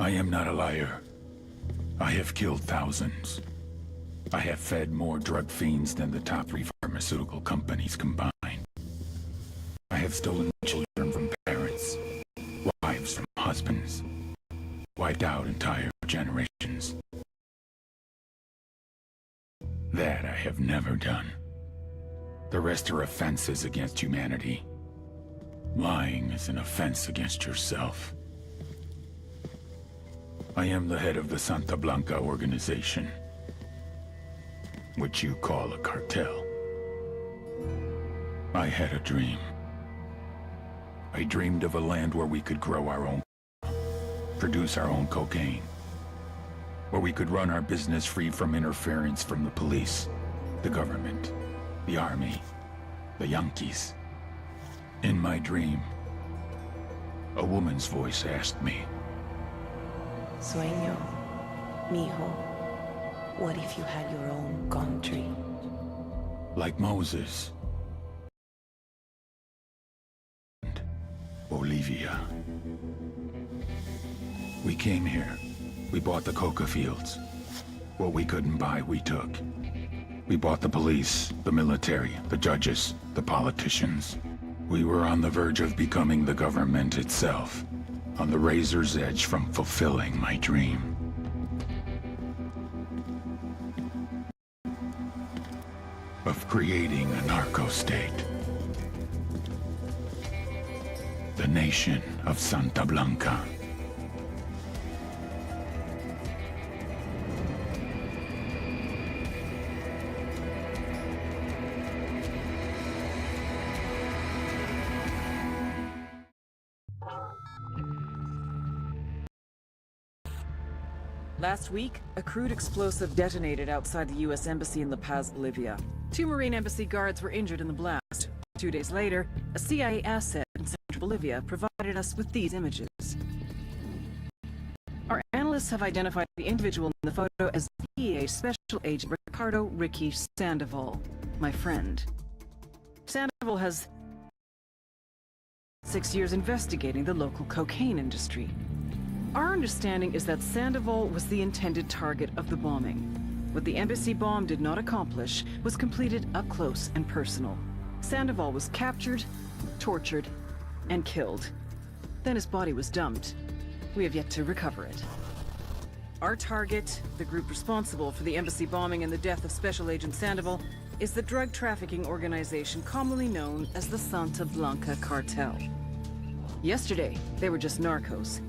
I am not a liar. I have killed thousands. I have fed more drug fiends than the top three pharmaceutical companies combined. I have stolen children from parents, wives from husbands, wiped out entire generations. That I have never done. The rest are offenses against humanity. Lying is an offense against yourself. I am the head of the Santa Blanca organization, which you call a cartel. I had a dream. I dreamed of a land where we could grow our own, produce our own cocaine, where we could run our business free from interference from the police, the government, the army, the Yankees. In my dream, a woman's voice asked me, Sueño, mijo, what if you had your own country? like Moses, Bolivia. We came here. We bought the coca fields. What we couldn't buy, we took. We bought the police, the military, the judges, the politicians. We were on the verge of becoming the government itself, on the razor's edge from fulfilling my dream. Of creating a narco-state. The nation of Santa Blanca. Last week, a crude explosive detonated outside the U.S. Embassy in La Paz, Bolivia. 2 Marine Embassy guards were injured in the blast. 2 days later, a CIA asset in central Bolivia provided us with these images. Our analysts have identified the individual in the photo as DEA Special Agent Ricardo Ricky Sandoval, my friend. Sandoval has 6 years investigating the local cocaine industry. Our understanding is that Sandoval was the intended target of the bombing. What the embassy bomb did not accomplish was completed up close and personal. Sandoval was captured, tortured, and killed. Then his body was dumped. We have yet to recover it. Our target, the group responsible for the embassy bombing and the death of Special Agent Sandoval, is the drug trafficking organization commonly known as the Santa Blanca Cartel. Yesterday, they were just narcos.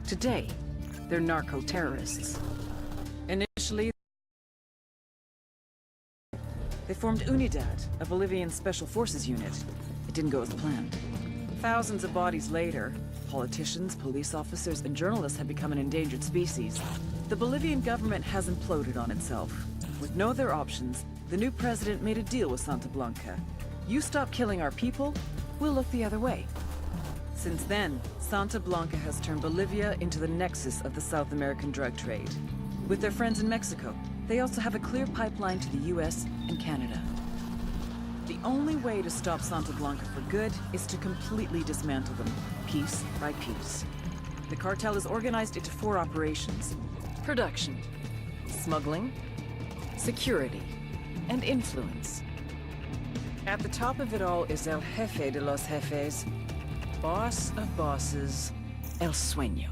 Today, they're narco-terrorists. Initially, they formed UNIDAD, a Bolivian special forces unit. It didn't go as planned. Thousands of bodies later, politicians, police officers, and journalists have become an endangered species. The Bolivian government has imploded on itself. With no other options, the new president made a deal with Santa Blanca. You stop killing our people, we'll look the other way. Since then, Santa Blanca has turned Bolivia into the nexus of the South American drug trade. With their friends in Mexico, they also have a clear pipeline to the US and Canada. The only way to stop Santa Blanca for good is to completely dismantle them, piece by piece. The cartel is organized into 4 operations: production, smuggling, security, and influence. At the top of it all is El Jefe de los Jefes, boss of bosses, El Sueño.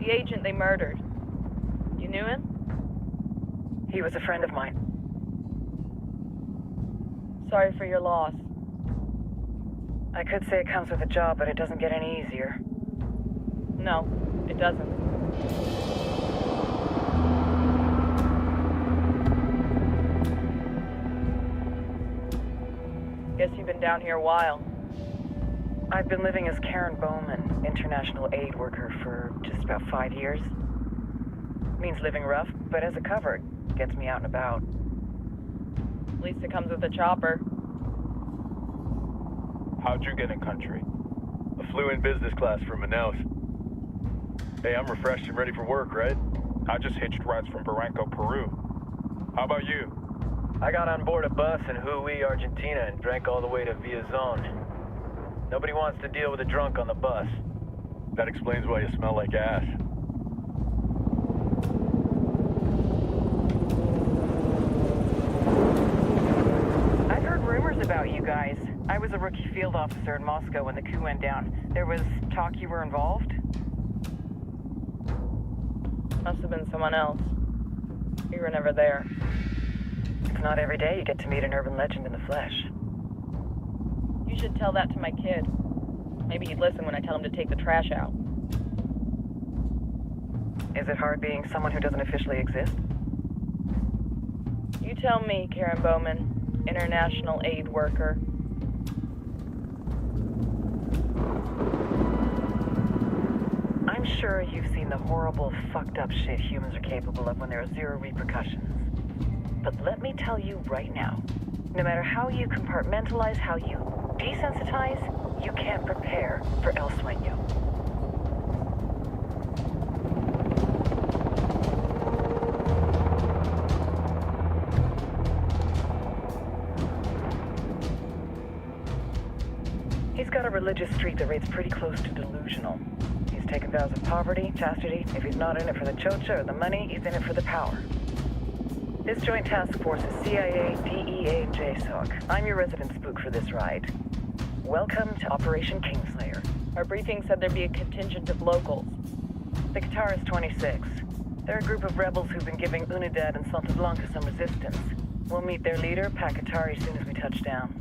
The agent they murdered. You knew him? He was a friend of mine. Sorry for your loss. I could say it comes with a job, but it doesn't get any easier. No, it doesn't. Guess you've been down here a while. I've been living as Karen Bowman, international aid worker, for just about 5 years. Means living rough, but as a cover, it gets me out and about. At least it comes with a chopper. How'd you get in country? I flew in business class from Manaus. Hey, I'm refreshed and ready for work, right? I just hitched rides from Barranco, Peru. How about you? I got on board a bus in Jujuy, Argentina, and drank all the way to Villazon. Nobody wants to deal with a drunk on the bus. That explains why you smell like ass. I've heard rumors about you guys. I was a rookie field officer in Moscow when the coup went down. There was talk you were involved? Must have been someone else. You were never there. It's not every day you get to meet an urban legend in the flesh. You should tell that to my kid. Maybe he'd listen when I tell him to take the trash out. Is it hard being someone who doesn't officially exist? You tell me, Karen Bowman, international aid worker. I'm sure you've seen the horrible, fucked up shit humans are capable of when there are zero repercussions. But let me tell you right now, no matter how you compartmentalize, how you desensitize, you can't prepare for El Sueño. He's got a religious streak that rates pretty close to delusional. He's taken vows of poverty, chastity. If he's not in it for the chocha or the money, he's in it for the power. This joint task force is CIA, DEA, and JSOC. I'm your resident spook for this ride. Welcome to Operation Kingslayer. Our briefing said there'd be a contingent of locals. The Qatar is 26. They're a group of rebels who've been giving Unidad and Santa Blanca some resistance. We'll meet their leader, Pakatari, as soon as we touch down.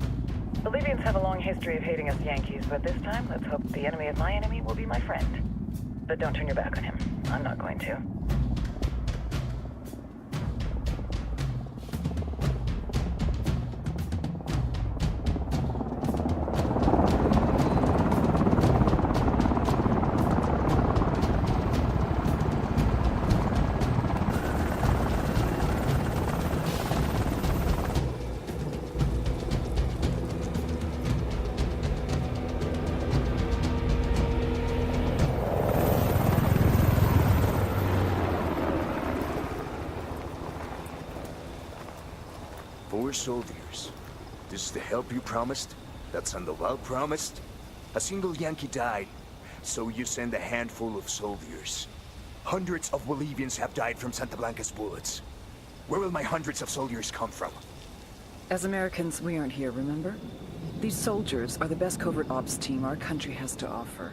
Bolivians have a long history of hating us Yankees, but this time, let's hope the enemy of my enemy will be my friend. But don't turn your back on him. I'm not going to. Soldiers. This is the help you promised? That Sandoval promised? A single Yankee died, so you send a handful of soldiers. Hundreds of Bolivians have died from Santa Blanca's bullets. Where will my hundreds of soldiers come from? As Americans, we aren't here, remember? These soldiers are the best covert ops team our country has to offer.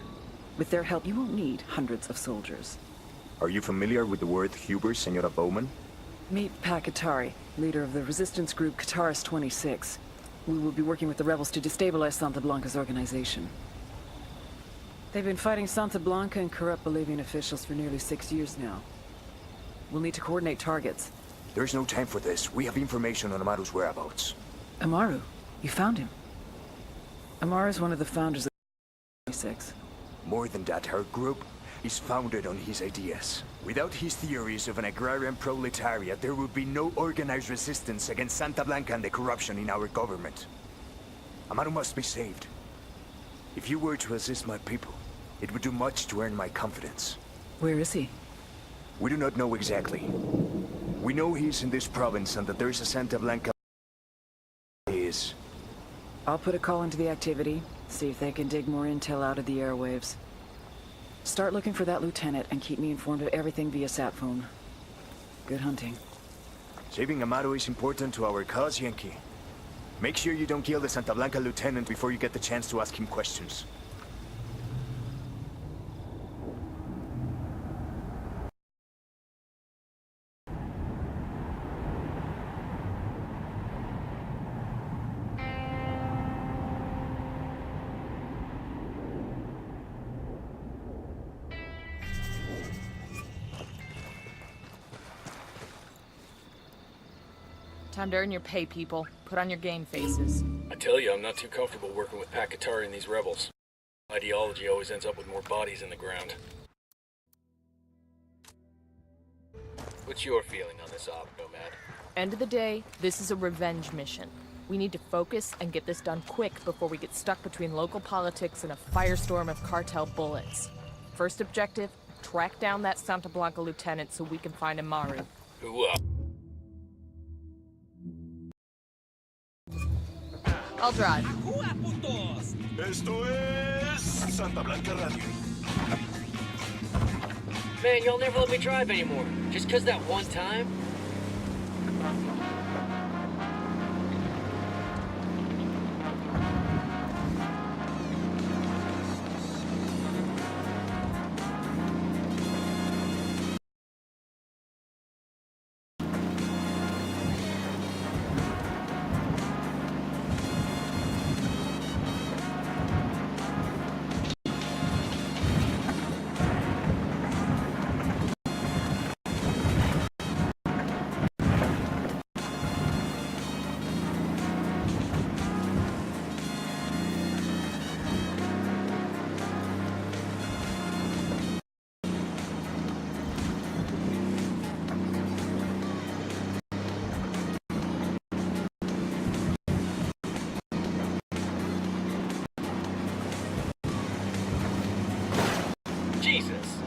With their help, you won't need hundreds of soldiers. Are you familiar with the word Huber, Senora Bowman? Meet Pakatari, leader of the resistance group Qatar's 26. We will be working with the rebels to destabilize Santa Blanca's organization. They've been fighting Santa Blanca and corrupt Bolivian officials for nearly 6 years now. We'll need to coordinate targets. There's no time for this. We have information on Amaru's whereabouts. Amaru? You found him? Amaru is one of the founders of the 26. More than that, her group is founded on his ideas. Without his theories of an agrarian proletariat, there would be no organized resistance against Santa Blanca and the corruption in our government. Amaru must be saved. If you were to assist my people, it would do much to earn my confidence. Where is he? We do not know exactly. We know he's in this province and that there is a Santa Blanca is. I'll put a call into the activity, see if they can dig more intel out of the airwaves. Start looking for that lieutenant and keep me informed of everything via sat phone. Good hunting. Saving Amaru is important to our cause, Yankee. Make sure you don't kill the Santa Blanca lieutenant before you get the chance to ask him questions. Time to earn your pay, people. Put on your game faces. I tell you, I'm not too comfortable working with Pakatari and these rebels. Ideology always ends up with more bodies in the ground. What's your feeling on this op, Nomad? End of the day, this is a revenge mission. We need to focus and get this done quick before we get stuck between local politics and a firestorm of cartel bullets. First objective, track down that Santa Blanca lieutenant so we can find Amaru. Who, I'll drive. Esto es Santa Blanca Radio. Man, y'all never let me drive anymore. Just 'cause that one time? Jesus.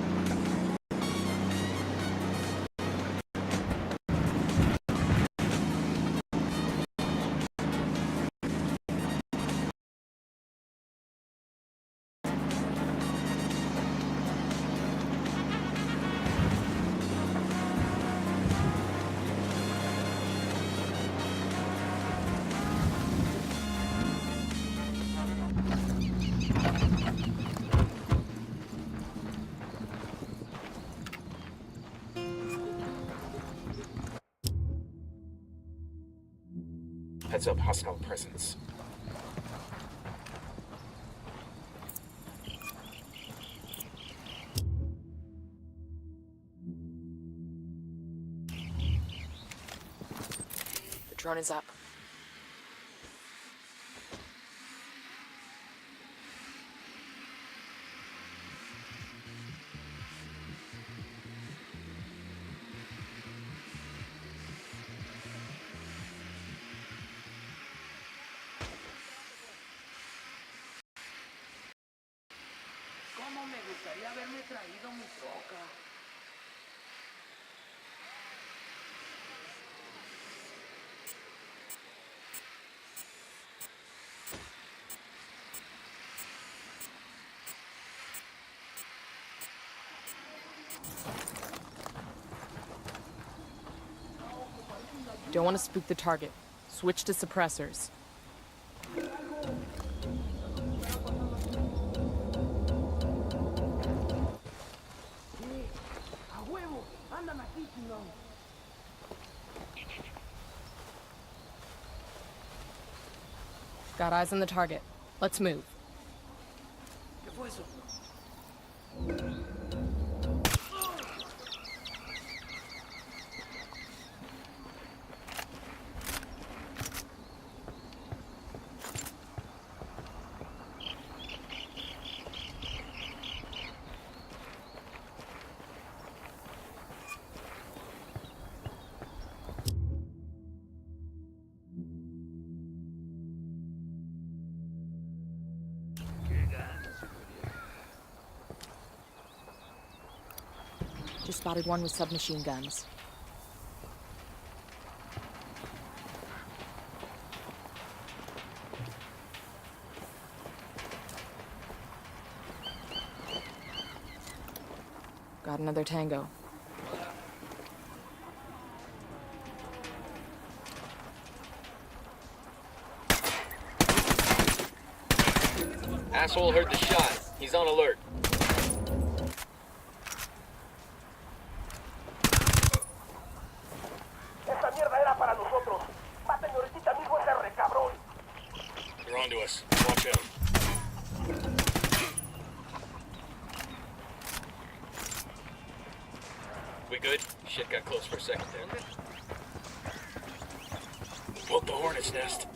Heads up, hostile presence. The drone is up. Don't want to spook the target. Switch to suppressors. Got eyes on the target. Let's move. Just spotted one with submachine guns. Got another tango. Asshole heard the shot. He's on alert. They're onto us. Watch out. We good? Shit got close for a second there. Poke the hornet's nest.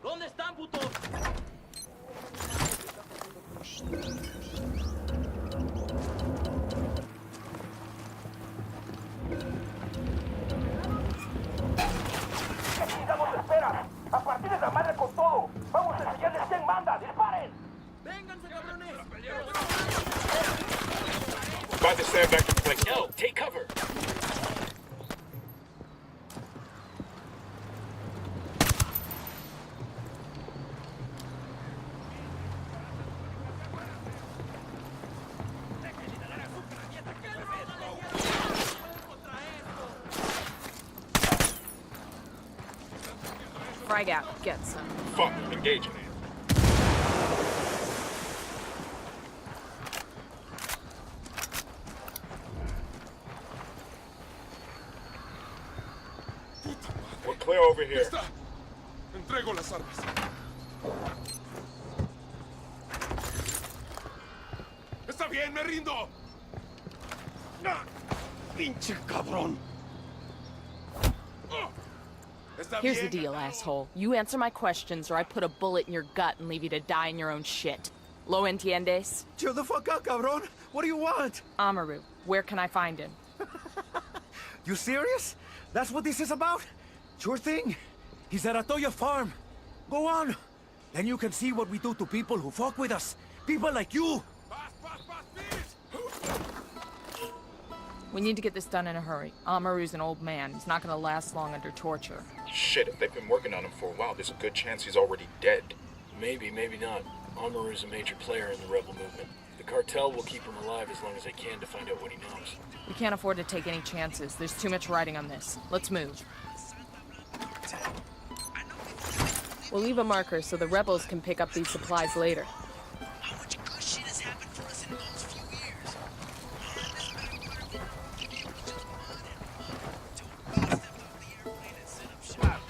¿Dónde están, putos? ¿Qué chingados esperas? ¡A partir de la madre con todo! ¡Vamos a enseñarles quién manda! ¡Disparen! ¡Vénganse, cabrones! About to stand back to place. No, take cover. Frag out. Get some. Fuck, engaging. We're clear over here. Está. Entrego las armas. Está bien, me rindo. Pinche cabrón. Here's the deal, asshole. You answer my questions or I put a bullet in your gut and leave you to die in your own shit. Lo entiendes? Chill the fuck out, cabrón. What do you want? Amaru, where can I find him? You serious? That's what this is about? Sure thing. He's at Atoya Farm. Go on. Then you can see what we do to people who fuck with us. People like you. We need to get this done in a hurry. Amaru's an old man. He's not gonna last long under torture. Shit, if they've been working on him for a while, there's a good chance he's already dead. Maybe, maybe not. Amaru's a major player in the rebel movement. The cartel will keep him alive as long as they can to find out what he knows. We can't afford to take any chances. There's too much riding on this. Let's move. We'll leave a marker so the rebels can pick up these supplies later. How much good shit has happened for us in those few years?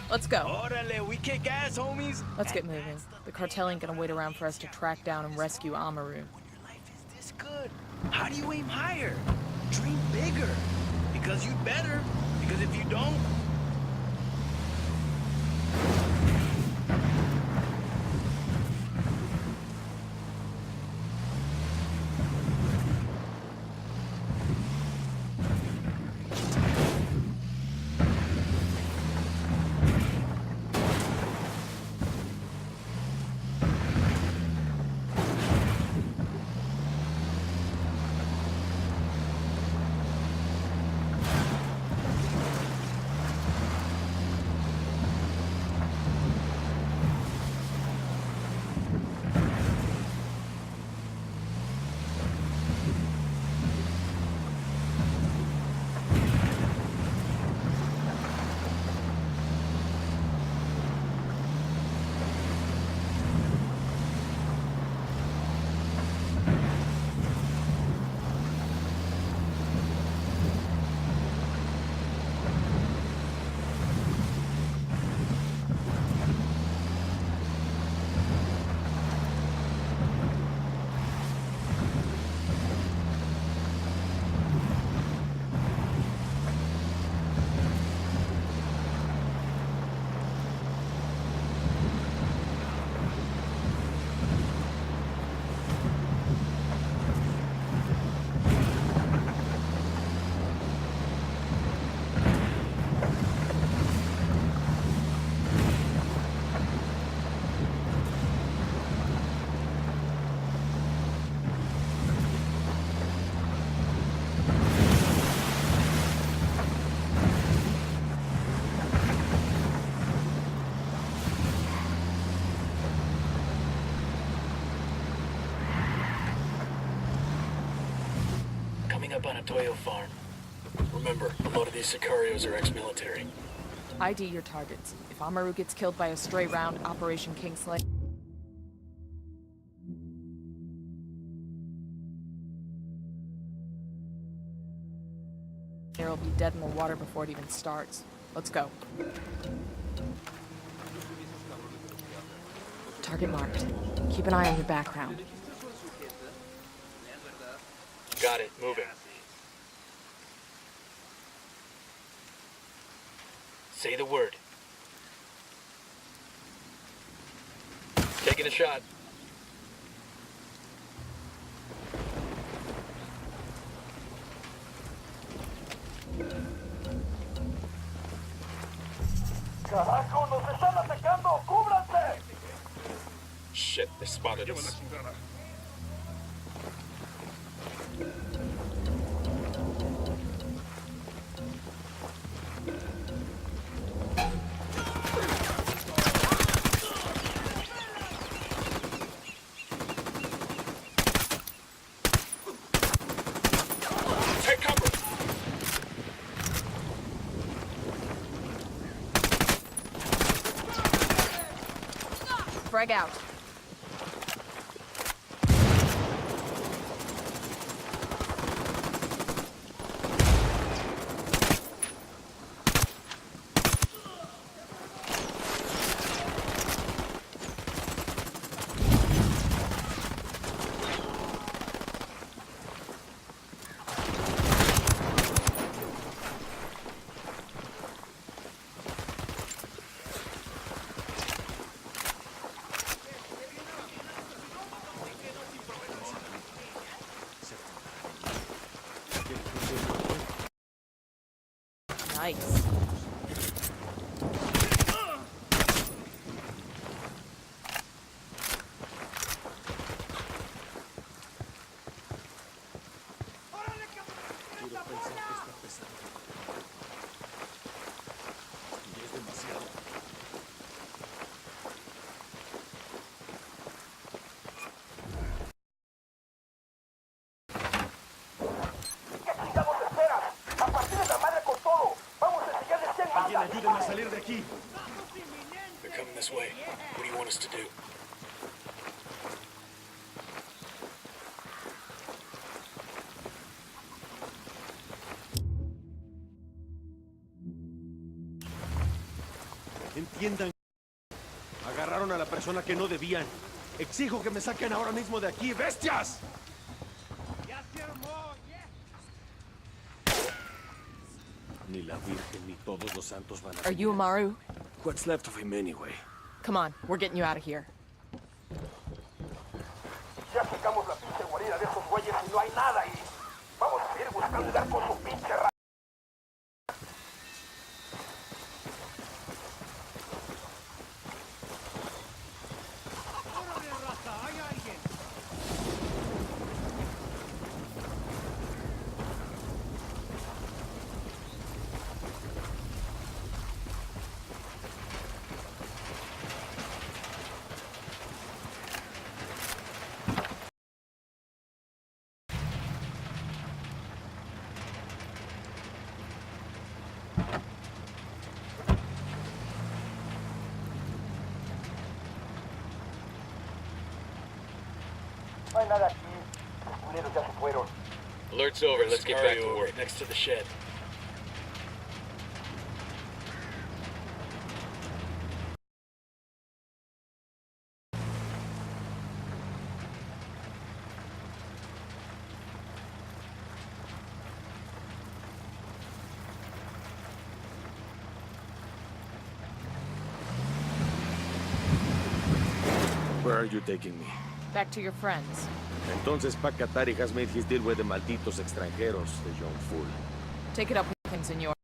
Let's go. Órale, we kick ass, homies. Let's get moving. The cartel ain't gonna wait around for us to track down and rescue Amaru. When your life is this good, how do you aim higher? Dream bigger. Because you better. Because if you don't, Up on a Toyo farm. Remember, a lot of these Sicarios are ex-military. ID your targets. If Amaru gets killed by a stray round, Operation Kingslayer. dead in the water before it even starts. Let's go. Target marked. Keep an eye on your background. Got it. Moving. Say the word. Taking a shot. ¡Carajo, nos están atacando! ¡Cúbranse! Shit, they spotted us. Take cover! Frag out. Nice. Ayúdenme a salir de aquí. They're coming this way. What do you want us to do? Entiendan. Agarraron a la persona que no debían. Exijo que me saquen ahora mismo de aquí, bestias. Ni la Virgen ni todos los santos van a... Are you Amaru? What's left of him anyway? Come on, we're getting you out of here. Ya sacamos la pinche guarida de esos güeyes y no hay nada ahí. Vamos a seguir buscando dar con su pinche ra... No hay nada aquí. Los culeros ya se fueron. Alert's over. Let's get back to work. Next to the shed. Where are you taking me? Back to your friends. Entonces Pacatari has made his deal with the malditos extranjeros, the young fool. Take it up with him, senor.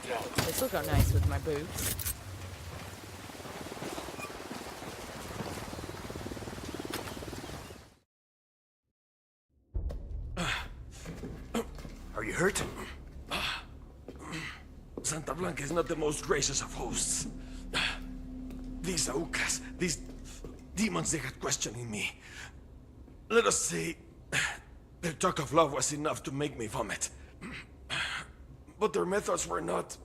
it out. This will go nice with my boots. Are you hurt? Santa Blanca is not the most gracious of hosts. These Aucas, these demons, they had questioning me. Let us say, their talk of love was enough to make me vomit. But their methods were not...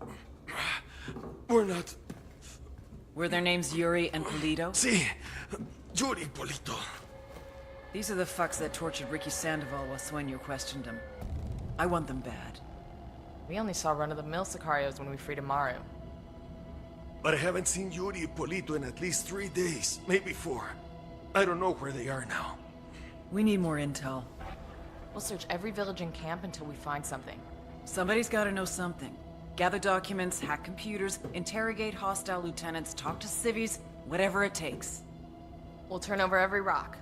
Were their names Yuri and Polito? Sí, Yuri Polito. These are the fucks that tortured Ricky Sandoval while Sueño questioned him. I want them bad. We only saw run-of-the-mill Sicarios when we freed Amaru. But I haven't seen Yuri and Polito in at least 3 days, maybe 4. I don't know where they are now. We need more intel. We'll search every village and camp until we find something. Somebody's gotta know something. Gather documents, hack computers, interrogate hostile lieutenants, talk to civvies, whatever it takes. We'll turn over every rock.